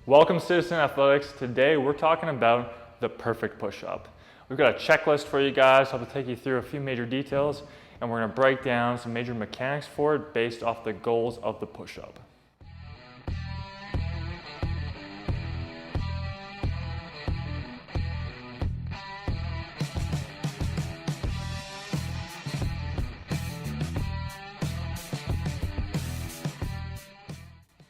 Welcome Citizen Athletics. Today we're talking about the perfect push-up. We've got a checklist for you guys. I'll take you through a few major details and we're going to break down some major mechanics for it based off the goals of the push-up.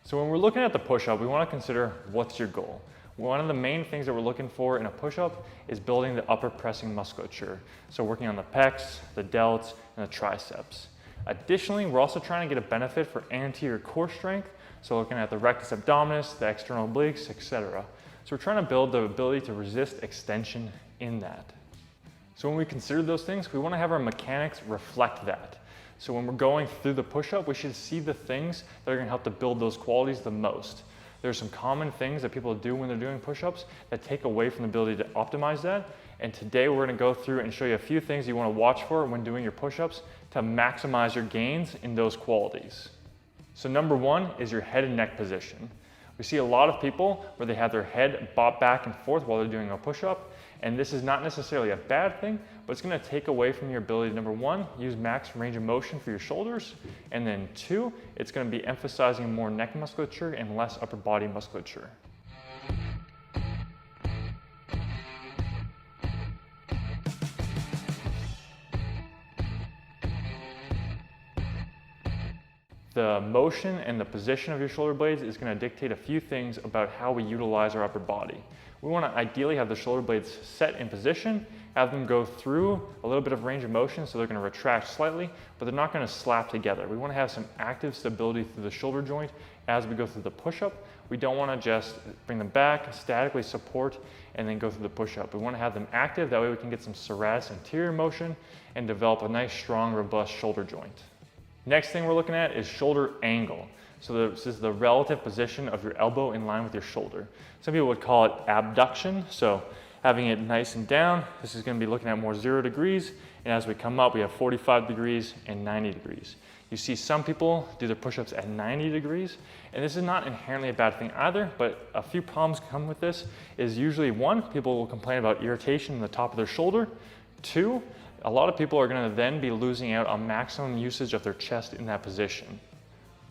So when we're looking at the push-up, we want to consider what's your goal. One of the main things that we're looking for in a push-up is building the upper pressing musculature. So working on the pecs, the delts, and the triceps. Additionally, we're also trying to get a benefit for anterior core strength. So looking at the rectus abdominis, the external obliques, etc. So we're trying to build the ability to resist extension in that. So when we consider those things, we want to have our mechanics reflect that. So when we're going through the push-up, we should see the things that are going to help to build those qualities the most. There's some common things that people do when they're doing push-ups that take away from the ability to optimize that. And today we're going to go through and show you a few things you want to watch for when doing your push-ups to maximize your gains in those qualities. So number one is your head and neck position. We see a lot of people where they have their head bob back and forth while they're doing a push-up. And this is not necessarily a bad thing, but it's going to take away from your ability to, number one, use max range of motion for your shoulders, and then two, it's going to be emphasizing more neck musculature and less upper body musculature. The motion and the position of your shoulder blades is going to dictate a few things about how we utilize our upper body. We want to ideally have the shoulder blades set in position, have them go through a little bit of range of motion so they're going to retract slightly, but they're not going to slap together. We want to have some active stability through the shoulder joint as we go through the push-up. We don't want to just bring them back, statically support, and then go through the push-up. We want to have them active, that way we can get some serratus anterior motion and develop a nice, strong, robust shoulder joint. Next thing we're looking at is shoulder angle. So this is the relative position of your elbow in line with your shoulder. Some people would call it abduction. So having it nice and down, this is going to be looking at more 0 degrees. And as we come up, we have 45 degrees and 90 degrees. You see some people do their push-ups at 90 degrees. And this is not inherently a bad thing either, but a few problems come with this is usually one, people will complain about irritation in the top of their shoulder. Two, a lot of people are going to then be losing out on maximum usage of their chest in that position.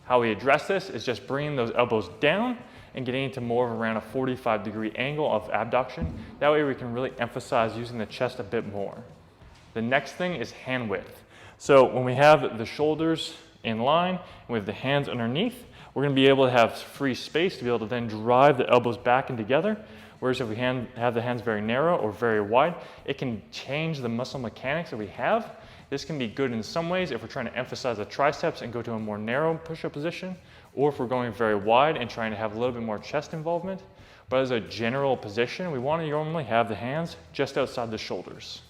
How we address this is just bringing those elbows down and getting into more of around a 45-degree angle of abduction. That way we can really emphasize using the chest a bit more. The next thing is hand width. So when we have the shoulders in line and we have the hands underneath, we're going to be able to have free space to be able to then drive the elbows back and together. Whereas if we have the hands very narrow or very wide, it can change the muscle mechanics that we have. This can be good in some ways if we're trying to emphasize the triceps and go to a more narrow push-up position, or if we're going very wide and trying to have a little bit more chest involvement. But as a general position, we want to normally have the hands just outside the shoulders.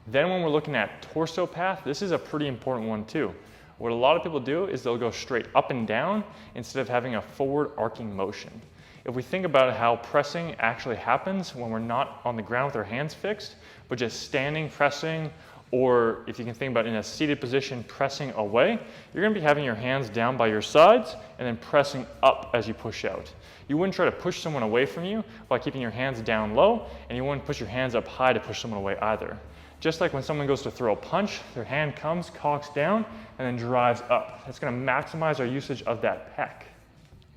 Then when we're looking at torso path, this is a pretty important one too. What a lot of people do is they'll go straight up and down instead of having a forward arcing motion. If we think about how pressing actually happens when we're not on the ground with our hands fixed, but just standing, pressing, or if you can think about in a seated position, pressing away, you're going to be having your hands down by your sides and then pressing up as you push out. You wouldn't try to push someone away from you by keeping your hands down low, and you wouldn't push your hands up high to push someone away either. Just like when someone goes to throw a punch, their hand comes, cocks down, and then drives up. That's going to maximize our usage of that pec.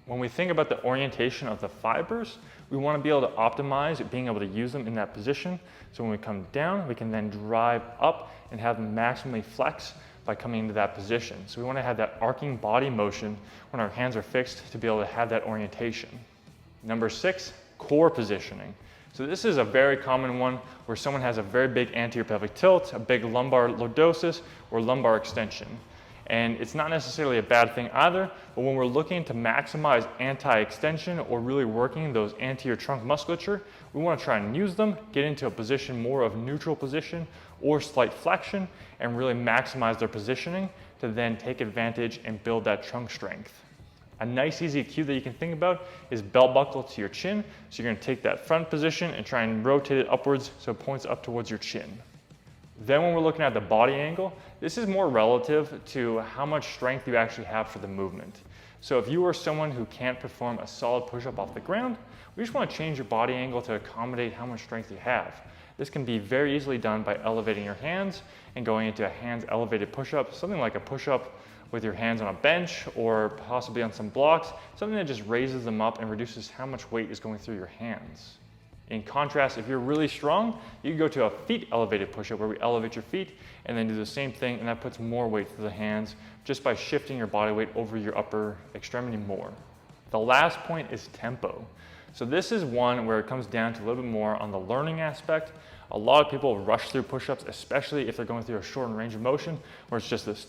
When we think about the orientation of the fibers, we want to be able to optimize being able to use them in that position. So when we come down, we can then drive up and have them maximally flex by coming into that position. So we want to have that arcing body motion when our hands are fixed to be able to have that orientation. Number 6, core positioning. So this is a very common one where someone has a very big anterior pelvic tilt, a big lumbar lordosis, or lumbar extension. And it's not necessarily a bad thing either, but when we're looking to maximize anti-extension or really working those anterior trunk musculature, we want to try and use them, get into a position more of neutral position or slight flexion, and really maximize their positioning to then take advantage and build that trunk strength. A nice easy cue that you can think about is belt buckle to your chin. So you're going to take that front position and try and rotate it upwards so it points up towards your chin. Then when we're looking at the body angle, this is more relative to how much strength you actually have for the movement. So if you are someone who can't perform a solid push-up off the ground, we just want to change your body angle to accommodate how much strength you have. This can be very easily done by elevating your hands and going into a hands elevated push-up, something like a push-up with your hands on a bench or possibly on some blocks, something that just raises them up and reduces how much weight is going through your hands. In contrast, if you're really strong, you can go to a feet elevated push-up where we elevate your feet and then do the same thing, and that puts more weight through the hands just by shifting your body weight over your upper extremity more. The last point is tempo. So this is one where it comes down to a little bit more on the learning aspect. A lot of people rush through push-ups, especially if they're going through a shortened range of motion where it's just this.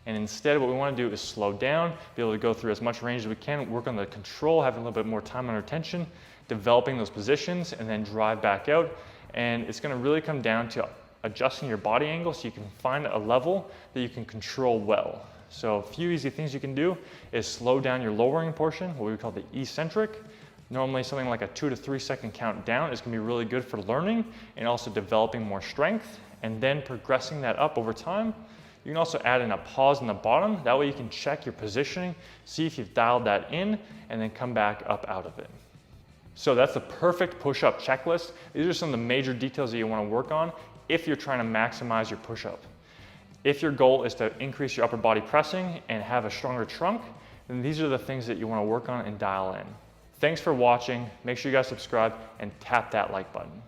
And instead, what we want to do is slow down, be able to go through as much range as we can, work on the control, having a little bit more time under tension, developing those positions, and then drive back out. And it's going to really come down to adjusting your body angle so you can find a level that you can control well. So a few easy things you can do is slow down your lowering portion, what we call the eccentric. Normally something like a 2 to 3 second count down is going to be really good for learning and also developing more strength, and then progressing that up over time. You can also add in a pause in the bottom. That way you can check your positioning, see if you've dialed that in, and then come back up out of it. So that's the perfect push-up checklist. These are some of the major details that you want to work on if you're trying to maximize your push-up. If your goal is to increase your upper body pressing and have a stronger trunk, then these are the things that you want to work on and dial in. Thanks for watching. Make sure you guys subscribe and tap that like button.